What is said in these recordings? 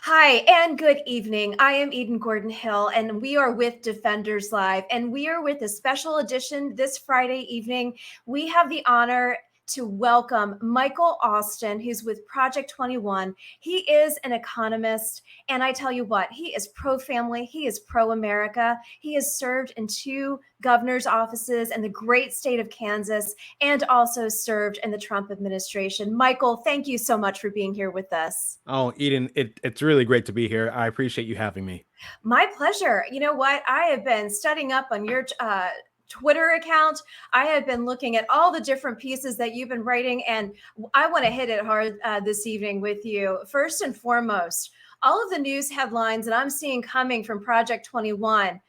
Hi, and good evening. I am Eden Gordon Hill, and we are with Defenders Live, and we are with a special edition this Friday evening. We have the honor to welcome Michael Austin, who's with Project 21. He is an economist, and I tell you what, he is pro-family, he is pro-America. He has served in two governor's offices in the great state of Kansas and also served in the Trump administration. Michael, thank you so much for being here with us. Oh, Eden, it's really great to be here. I appreciate you having me. My pleasure. You know what? I have been studying up on your Twitter account. I have been looking at all the different pieces that you've been writing, and I want to hit it hard this evening with you. First and foremost, all of the news headlines that I'm seeing coming from Project 21,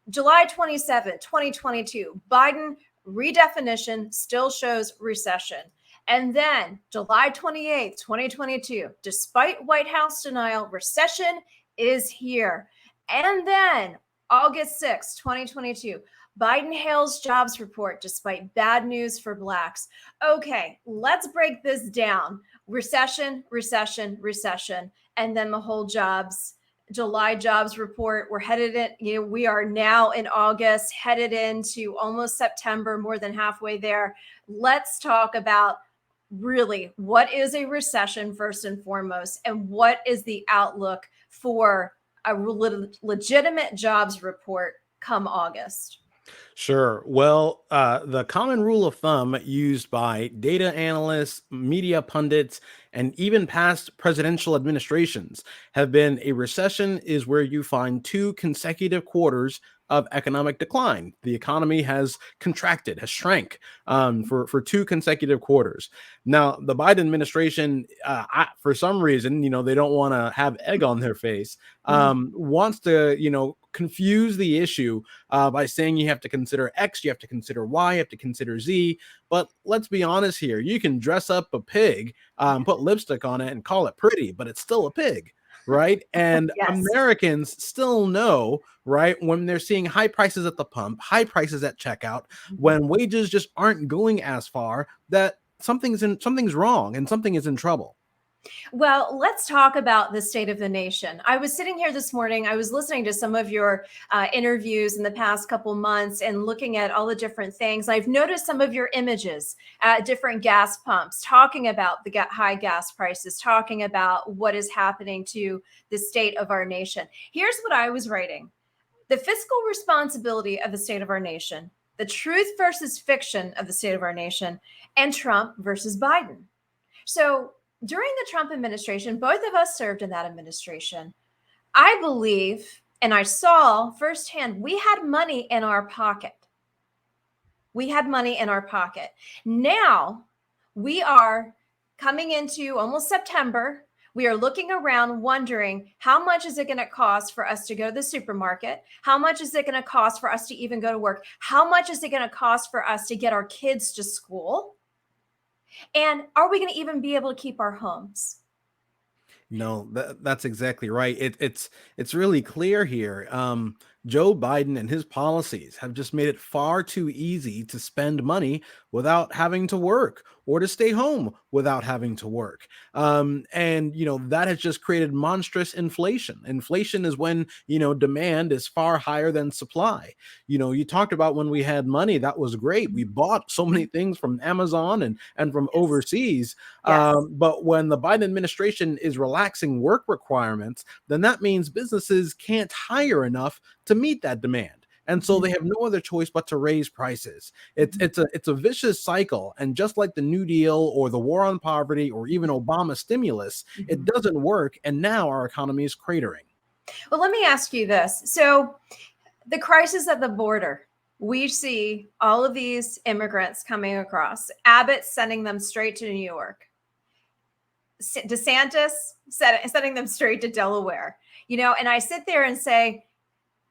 July 27, 2022, Biden redefinition still shows recession. And then July 28th, 2022, despite White House denial, recession is here. And then August 6th, 2022, Biden hails jobs report despite bad news for Blacks. Okay, let's break this down. Recession, recession, recession, and then the whole July jobs report. We're headed in, we are now in August, headed into almost September, more than halfway there. Let's talk about really what is a recession first and foremost, and what is the outlook for a legitimate jobs report come August. Sure. Well, the common rule of thumb used by data analysts, media pundits, and even past presidential administrations have been a recession is where you find two consecutive quarters of economic decline. The economy has contracted, has shrank for two consecutive quarters. Now, the Biden administration, for some reason, they don't want to have egg on their face, wants to, confuse the issue by saying you have to consider X, you have to consider Y, you have to consider Z. But let's be honest here. You can dress up a pig, put lipstick on it and call it pretty, but it's still a pig, right? And Yes. Americans still know, right, when they're seeing high prices at the pump, high prices at checkout, when wages just aren't going as far, that something's wrong and something is in trouble. Well, let's talk about the state of the nation. I was sitting here this morning, I was listening to some of your interviews in the past couple months and looking at all the different things. I've noticed some of your images at different gas pumps, talking about the high gas prices, talking about what is happening to the state of our nation. Here's what I was writing: the fiscal responsibility of the state of our nation, the truth versus fiction of the state of our nation, and Trump versus Biden. So during the Trump administration, both of us served in that administration. I believe, and I saw firsthand, we had money in our pocket. We had money in our pocket. Now we are coming into almost September. We are looking around wondering, how much is it going to cost for us to go to the supermarket? How much is it going to cost for us to even go to work? How much is it going to cost for us to get our kids to school? And are we going to even be able to keep our homes? No, that's exactly right. It's really clear here. Joe Biden and his policies have just made it far too easy to spend money without having to work, or to stay home without having to work. And that has just created monstrous inflation. Inflation is when demand is far higher than supply. You talked about when we had money, that was great. We bought so many things from Amazon and from Yes. overseas. Yes. But when the Biden administration is relaxing work requirements, then that means businesses can't hire enough to meet that demand. And so they have no other choice but to raise prices. It's a vicious cycle. And just like the New Deal or the war on poverty or even Obama stimulus, it doesn't work. And now our economy is cratering. Well, let me ask you this. So, the crisis at the border, we see all of these immigrants coming across, Abbott sending them straight to New York, DeSantis sending them straight to Delaware, and I sit there and say,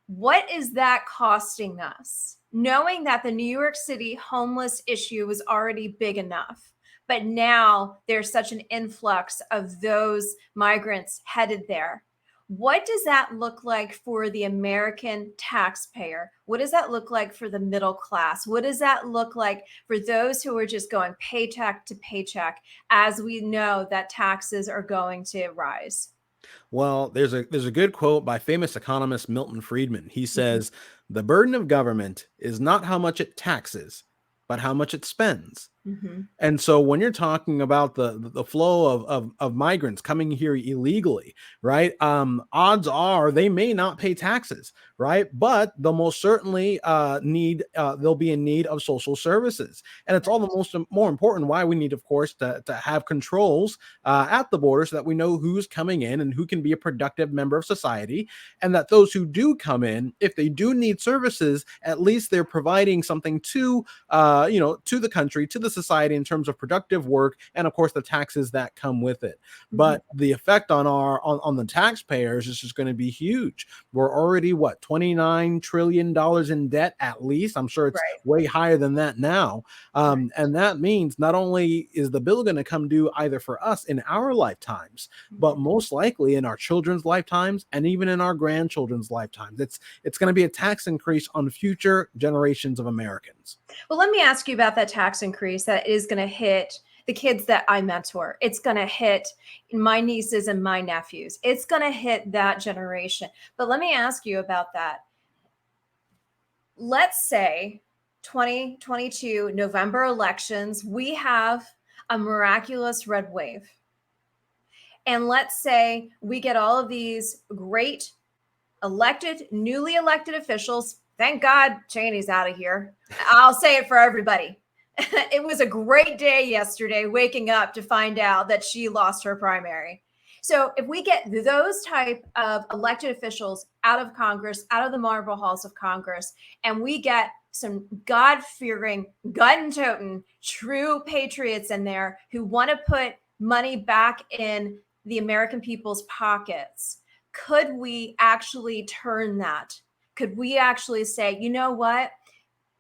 what is that costing us? Knowing that the New York City homeless issue was already big enough, but now there's such an influx of those migrants headed there. What does that look like for the American taxpayer? What does that look like for the middle class? What does that look like for those who are just going paycheck to paycheck, as we know that taxes are going to rise? Well, there's a good quote by famous economist Milton Friedman. He Mhm, says, "The burden of government is not how much it taxes, but how much it spends." mhm, And so when you're talking about the flow of migrants coming here illegally, right? Odds are they may not pay taxes, right? But they'll most certainly they'll be in need of social services, and it's all the right. more important why we need, of course, to have controls at the border so that we know who's coming in and who can be a productive member of society, and that those who do come in, if they do need services, at least they're providing something to the country, to the society in terms of productive work, and of course the taxes that come with it. Mhm, But the effect on the taxpayers is just going to be huge. We're already what, $29 trillion in debt at least. I'm sure it's right. way higher than that now. Right. And that means not only is the bill going to come due either for us in our lifetimes, but Mhm. most likely in our children's lifetimes and even in our grandchildren's lifetimes. It's going to be a tax increase on future generations of Americans. Well, let me ask you about that tax increase that is going to hit the kids that I mentor. It's going to hit my nieces and my nephews. It's going to hit that generation. But let me ask you about that. Let's say 2022 November elections, we have a miraculous red wave. And let's say we get all of these great newly elected officials. Thank God Cheney's out of here. I'll say it for everybody. It was a great day yesterday waking up to find out that she lost her primary. So if we get those type of elected officials out of Congress, out of the marble halls of Congress, and we get some God-fearing, gun-toting, true patriots in there who want to put money back in the American people's pockets, could we actually turn that? Could we actually say, you know what?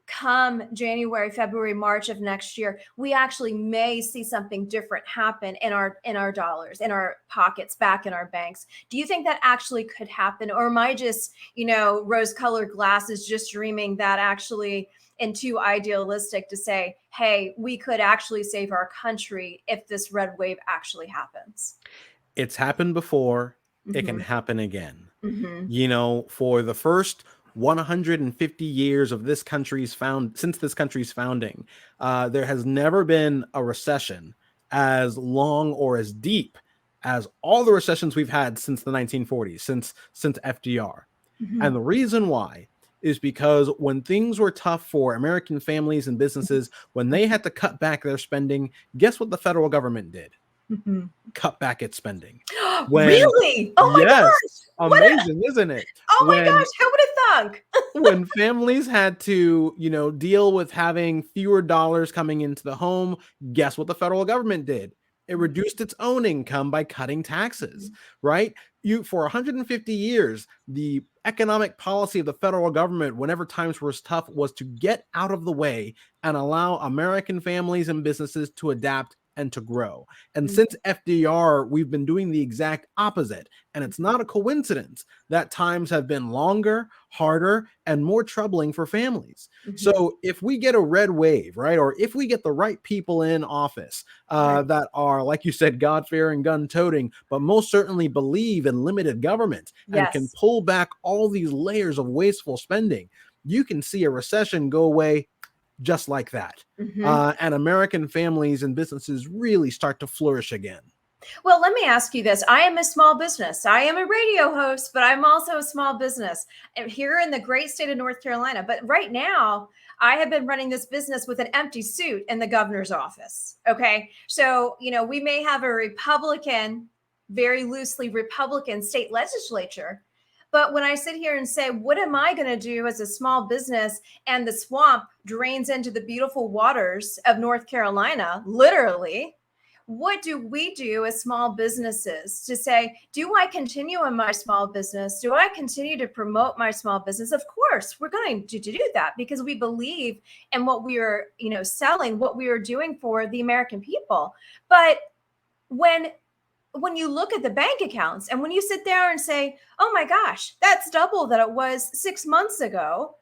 Come January, February, March of next year, we actually may see something different happen in our dollars, in our pockets, back in our banks. Do you think that actually could happen? Or am I just, rose-colored glasses just dreaming that actually and too idealistic to say, hey, we could actually save our country if this red wave actually happens? It's happened before, it can Mm-hmm. happen again. Mm-hmm. For the first 150 years of this country's since this country's founding, there has never been a recession as long or as deep as all the recessions we've had since the 1940s, since FDR. Mm-hmm. And the reason why is because when things were tough for American families and businesses, when they had to cut back their spending, guess what the federal government did? Mm-hmm. Cut back its spending. When Really? Oh my Yes, gosh. amazing, isn't it? Oh my When gosh. Who would have thunk? when families had to, deal with having fewer dollars coming into the home, guess what the federal government did? It reduced its own income by cutting taxes, right? For 150 years, the economic policy of the federal government, whenever times were tough, was to get out of the way and allow American families and businesses to adapt and to grow. And since FDR, we've been doing the exact opposite. And it's not a coincidence that times have been longer, harder, and more troubling for families. Mhm. So if we get a red wave, right, or if we get the right people in office Right. that are, like you said, God-fearing, gun-toting, but most certainly believe in limited government and can Yes. pull back all these layers of wasteful spending, you can see a recession go away just like that. Mhm. And American families and businesses really start to flourish again. Well, let me ask you this. I am a small business. I am a radio host, but I'm also a small business here in the great state of North Carolina. But right now, I have been running this business with an empty suit in the governor's office. Okay. So, we may have a Republican, very loosely Republican state legislature. But when I sit here and say, what am I going to do as a small business and the swamp drains into the beautiful waters of North Carolina, literally, what do we do as small businesses to say, do I continue in my small business? Do I continue to promote my small business? Of course, we're going to do that because we believe in what we are, selling, what we are doing for the American people. But when you look at the bank accounts and when you sit there and say, oh my gosh, that's double that it was 6 months ago,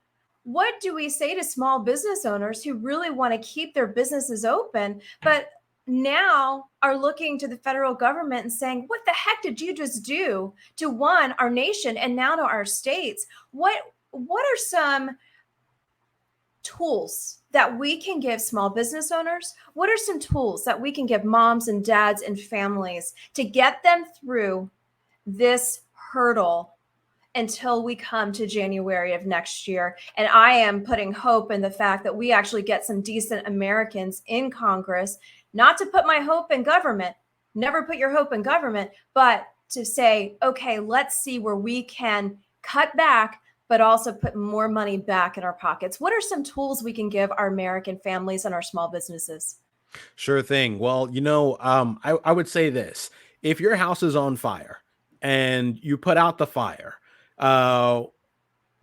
what do we say to small business owners who really want to keep their businesses open, but now are looking to the federal government and saying, what the heck did you just do to one, our nation, and now to our states? What are some tools that we can give small business owners? What are some tools that we can give moms and dads and families to get them through this hurdle until we come to January of next year? And I am putting hope in the fact that we actually get some decent Americans in Congress, not to put my hope in government, never put your hope in government, but to say, okay, let's see where we can cut back, but also put more money back in our pockets. What are some tools we can give our American families and our small businesses? Sure thing. Well, I would say this: if your house is on fire and you put out the fire, uh,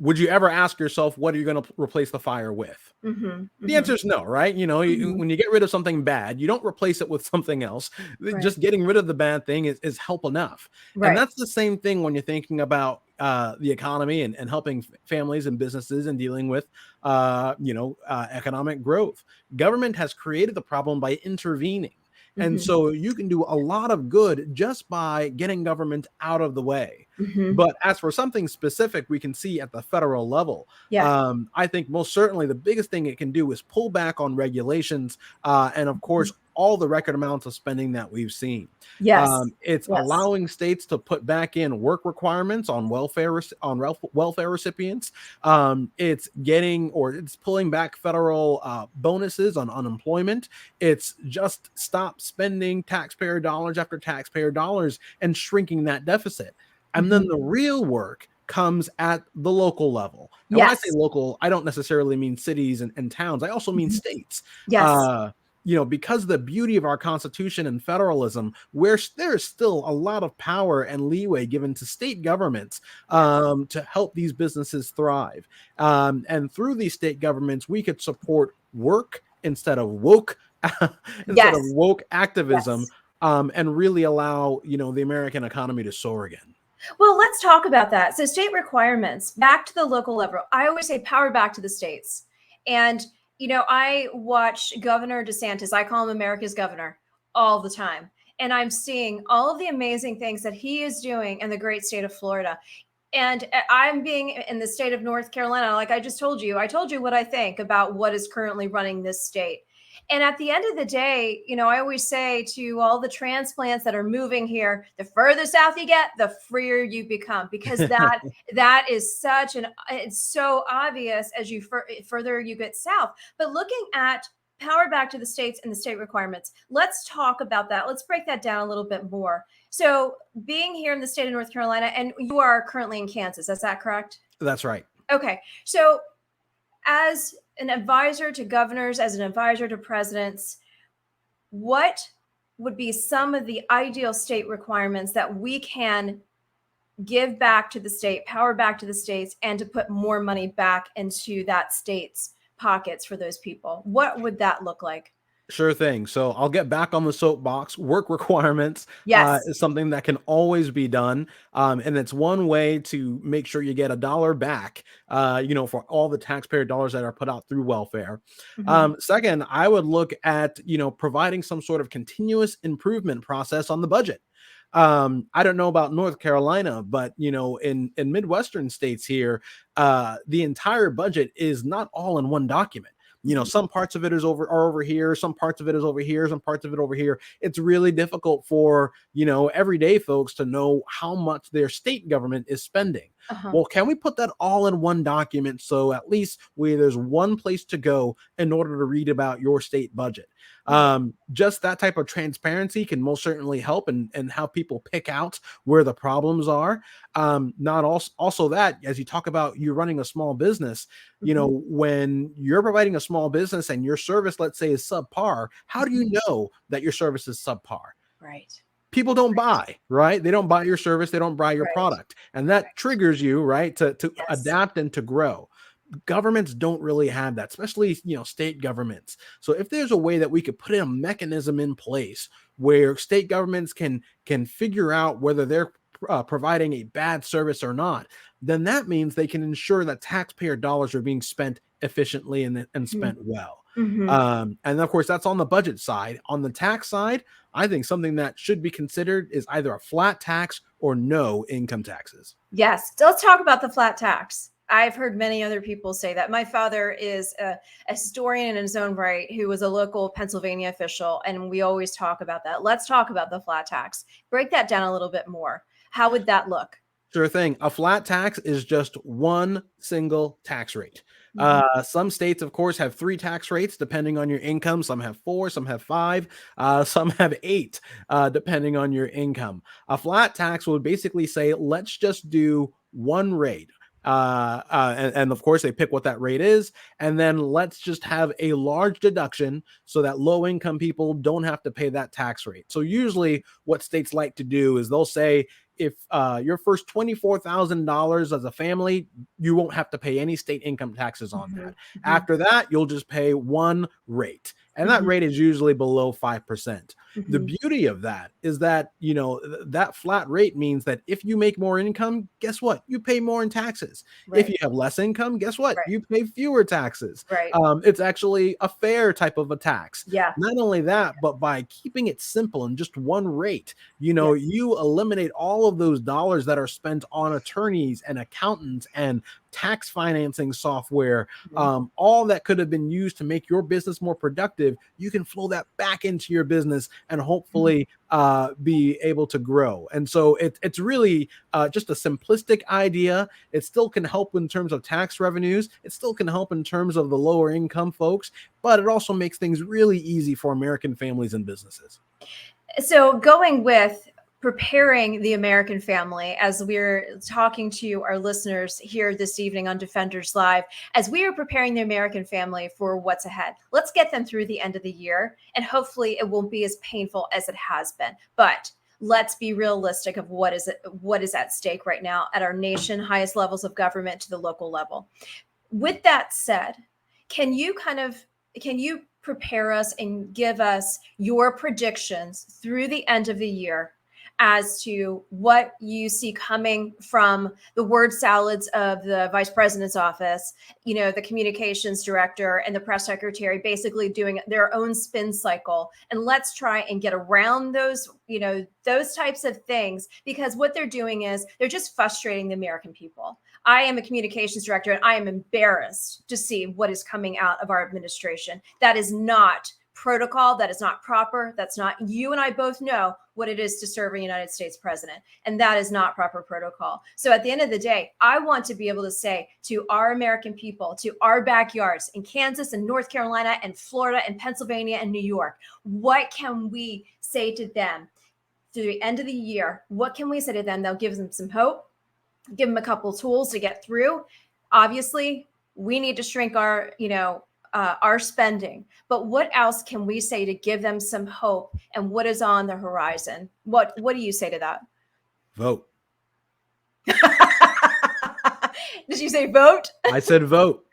would you ever ask yourself, what are you going to replace the fire with? Mm-hmm, The mm-hmm, answer is no, right? mm-hmm. When you get rid of something bad, you don't replace it with something else. Right, Just getting rid of the bad thing is help enough. And right. that's the same thing when you're thinking about the economy and helping families and businesses and dealing with, economic growth. Government has created the problem by intervening. And Mm-hmm, so you can do a lot of good just by getting government out of the way. mm-hmm. But as for something specific we can see at the federal level, Yeah. I think most certainly the biggest thing it can do is pull back on regulations, and of Mm-hmm. course, all the record amounts of spending that we've seen. Yes. It's Yes. allowing states to put back in work requirements on welfare recipients. It's pulling back federal bonuses on unemployment. It's just stop spending taxpayer dollars after taxpayer dollars and shrinking that deficit. And Mm-hmm. then the real work comes at the local level. And when I say Yes. local, I don't necessarily mean cities and towns. I also mean Mhm. states. Yes. Uh, because the beauty of our Constitution and federalism, where there's still a lot of power and leeway given to state governments Yeah. to help these businesses thrive. And through these state governments, we could support work instead of woke, instead of Yes. woke activism, Yes. and really allow the American economy to soar again. Well, let's talk about that. So, state requirements back to the local level. I always say power back to the states. And, I watch Governor DeSantis, I call him America's governor all the time. And I'm seeing all of the amazing things that he is doing in the great state of Florida. And I'm being in the state of North Carolina. Like I told you what I think about what is currently running this state. And at the end of the day, I always say to all the transplants that are moving here, the further south you get, the freer you become, because that is it's so obvious as you further you get south. But looking at power back to the states and the state requirements, let's talk about that. Let's break that down a little bit more. So, being here in the state of North Carolina, and you are currently in Kansas, is that correct? That's right. Okay. So, as an advisor to governors, as an advisor to presidents, what would be some of the ideal state requirements that we can give back to the state, power back to the states, and to put more money back into that state's pockets for those people? What would that look like? Sure thing. So I'll get back on the soapbox. Work requirements Yes. is something that can always be done, and it's one way to make sure you get a dollar back. For all the taxpayer dollars that are put out through welfare. Hmm. Second, I would look at providing some sort of continuous improvement process on the budget. I don't know about North Carolina, but in Midwestern states here, the entire budget is not all in one document. Some parts of it are over here, some parts of it is over here, some parts of it over here. It's really difficult for everyday folks to know how much their state government is spending. Uh-huh. Well, can we put that all in one document so at least there's one place to go in order to read about your state budget? Right. Just that type of transparency can most certainly help and how people pick out where the problems are. Not also that, as you talk about you running a small business, Mhm. when you're providing a small business and your service, let's say, is subpar, how do you Mhm. know that your service is subpar? Right. People don't Right. buy, right? They don't buy your service, they don't buy your Right. product. And that Right. triggers you, right, to Yes. adapt and to grow. Governments don't really have that, especially state governments. So if there's a way that we could put in a mechanism in place where state governments can figure out whether they're providing a bad service or not, then that means they can ensure that taxpayer dollars are being spent efficiently and Mhm. spent well. Hmm. And of course, that's on the budget side. On the tax side, I think something that should be considered is either a flat tax or no income taxes. Yes. So let's talk about the flat tax. I've heard many other people say that. My father is a historian in his own right who was a local Pennsylvania official, and we always talk about that. Let's talk about the flat tax. Break that down a little bit more. How would that look? Sure thing. A flat tax is just one single tax rate. Mhm. Some states, of course, have three tax rates depending on your income. Some have four, some have five, some have eight, depending on your income. A flat tax would basically say, let's just do one rate. And of course, they pick what that rate is. And then let's just have a large deduction so that low income people don't have to pay that tax rate. So, usually, what states like to do is they'll say, if your first $24,000 as a family, you won't have to pay any state income taxes on Mhm. that. Mhm. After that, you'll just pay one rate. And that Mhm. rate is usually below 5%. The Mhm. beauty of that is that, that flat rate means that if you make more income, guess what? You pay more in taxes. If Right. you have less income, guess what? Right. You pay fewer taxes. Right. It's actually a fair type of a tax. Yeah. Not only that, but by keeping it simple and just one rate, Yeah. you eliminate all of those dollars that are spent on attorneys and accountants and tax financing software. Mhm. All that could have been used to make your business more productive, you can flow that back into your business and Mhm. hopefully be able to grow. And so it's really just a simplistic idea. It still can help in terms of tax revenues. It still can help in terms of the lower income folks, but it also makes things really easy for American families and businesses. So, going with preparing the American family, as we're talking to our listeners here this evening on Defenders Live, as we are preparing the American family for what's ahead, let's get them through the end of the year. And hopefully, it won't be as painful as it has been. But let's be realistic of what is at stake right now at our nation, highest levels of government to the local level. With that said, can you kind of can you prepare us and give us your predictions through the end of the year as to what you see coming from the word salads of the vice president's office, the communications director and the press secretary basically doing their own spin cycle? And let's try and get around those types of things, because what they're doing is they're just frustrating the American people. I am a communications director and I am embarrassed to see what is coming out of our administration. That is not protocol. That is not proper. That's not, you and I both know what it is to serve a United States president. And that is not proper protocol. So at the end of the day, I want to be able to say to our American people, to our backyards in Kansas and North Carolina and Florida and Pennsylvania and New York, what can we say to them through the end of the year? What can we say to them that'll give them some hope? Give them a couple tools to get through. Obviously, we need to shrink our spending, but what else can we say to give them some hope? And what is on the horizon? What do you say to that? Vote. Did you say vote? I said vote.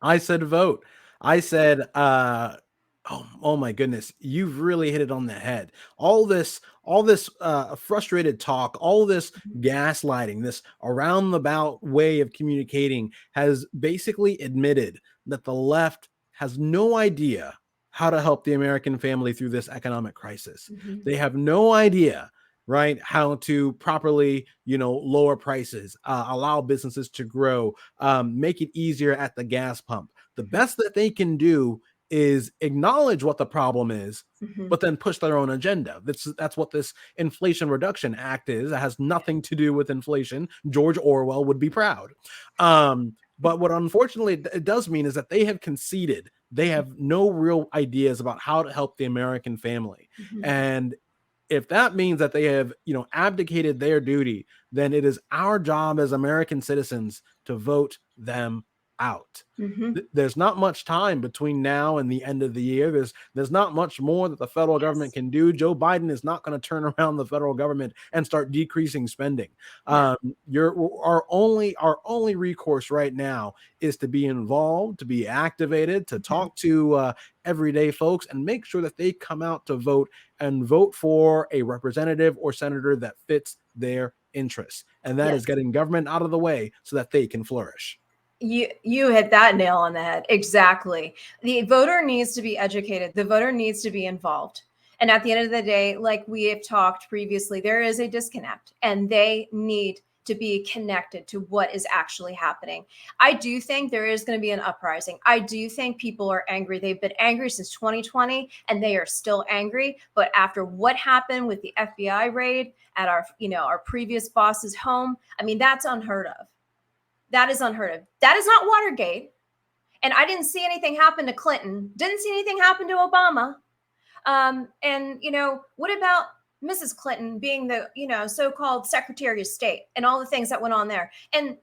I said vote. I said, oh my goodness, you've really hit it on the head. All this frustrated talk, all this gaslighting, this around the bout way of communicating has basically admitted that the left has no idea how to help the American family through this economic crisis. Mhm. They have no idea, right, how to properly, lower prices, allow businesses to grow, make it easier at the gas pump. The best that they can do is acknowledge what the problem is, Mhm. but then push their own agenda. That's what this Inflation Reduction Act is. It has nothing to do with inflation. George Orwell would be proud. But what unfortunately it does mean is that they have conceded. They have no real ideas about how to help the American family. Mhm. And if that means that they have, abdicated their duty, then it is our job as American citizens to vote them out. Mhm. There's not much time between now and the end of the year. There's not much more that the federal government Yes. can do. Joe Biden is not going to turn around the federal government and start decreasing spending. No. Our only recourse right now is to be involved, to be activated, to Mhm. talk to everyday folks, and make sure that they come out to vote and vote for a representative or senator that fits their interests. And that is Yes. getting government out of the way so that they can flourish. You hit that nail on the head. Exactly. The voter needs to be educated. The voter needs to be involved. And at the end of the day, like we have talked previously, there is a disconnect and they need to be connected to what is actually happening. I do think there is going to be an uprising. I do think people are angry. They've been angry since 2020 and they are still angry. But after what happened with the FBI raid at our previous boss's home, I mean, that's unheard of. That is unheard of. That is not Watergate. And I didn't see anything happen to Clinton. Didn't see anything happen to Obama. And what about Mrs. Clinton being the so-called Secretary of State and all the things that went on there, and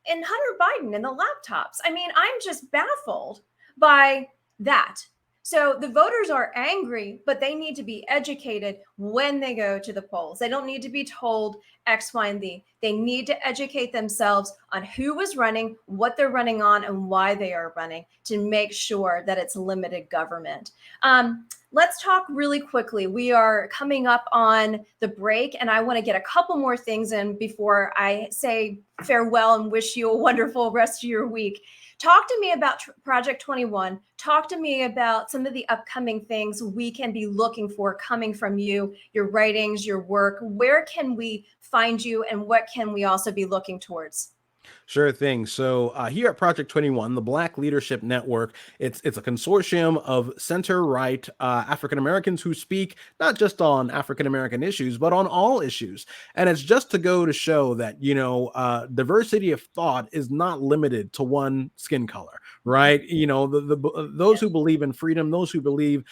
Hunter Biden and the laptops? I mean, I'm just baffled by that. So the voters are angry, but they need to be educated when they go to the polls. They don't need to be told X, Y, and Z. They need to educate themselves on who is running, what they're running on, and why they are running to make sure that it's limited government. Let's talk really quickly. We are coming up on the break, and I want to get a couple more things in before I say farewell and wish you a wonderful rest of your week. Talk to me about Project 21. Talk to me about some of the upcoming things we can be looking for coming from you, your writings, your work. Where can we find you, and what can we also be looking towards? Sure thing. So here at Project 21, the Black Leadership Network, it's a consortium of center-right African Americans who speak not just on African American issues, but on all issues. And it's just to go to show that diversity of thought is not limited to one skin color, right? Those who believe in freedom, those who believe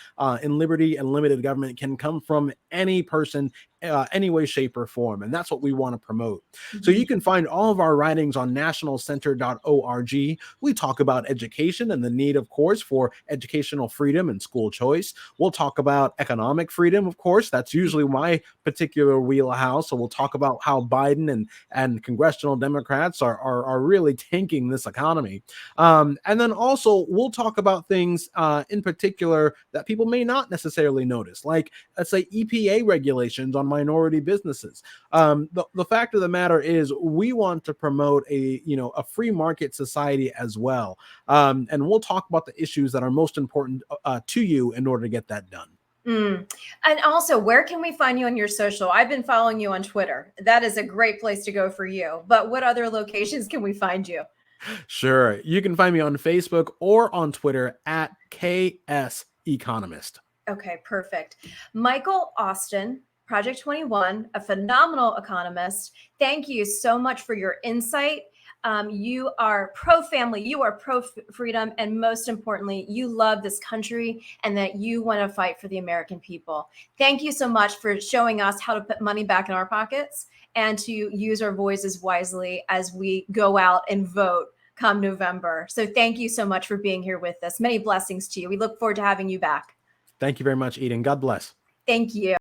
in liberty and limited government can come from any person, any way, shape, or form. And that's what we want to promote. So you can find all of our writings on nationalcenter.org. We talk about education and the need, of course, for educational freedom and school choice. We'll talk about economic freedom, of course. That's usually my particular wheelhouse. So we'll talk about how Biden and congressional Democrats are really tanking this economy. And then also we'll talk about things in particular that people may not necessarily notice, like let's say EPA regulations on minority businesses. The fact of the matter is we want to promote a free market society as well. And we'll talk about the issues that are most important to you in order to get that done. And also, where can we find you on your social? I've been following you on Twitter. That is a great place to go for you. But what other locations can we find you? Sure. You can find me on Facebook or on Twitter at KS Economist. Okay, perfect. Michael Austin, Project 21, a phenomenal economist. Thank you so much for your insight. You are pro family, you are pro freedom, and most importantly, you love this country and that you want to fight for the American people. Thank you so much for showing us how to put money back in our pockets and to use our voices wisely as we go out and vote come November. So thank you so much for being here with us. Many blessings to you. We look forward to having you back. Thank you very much, Eden. God bless. Thank you.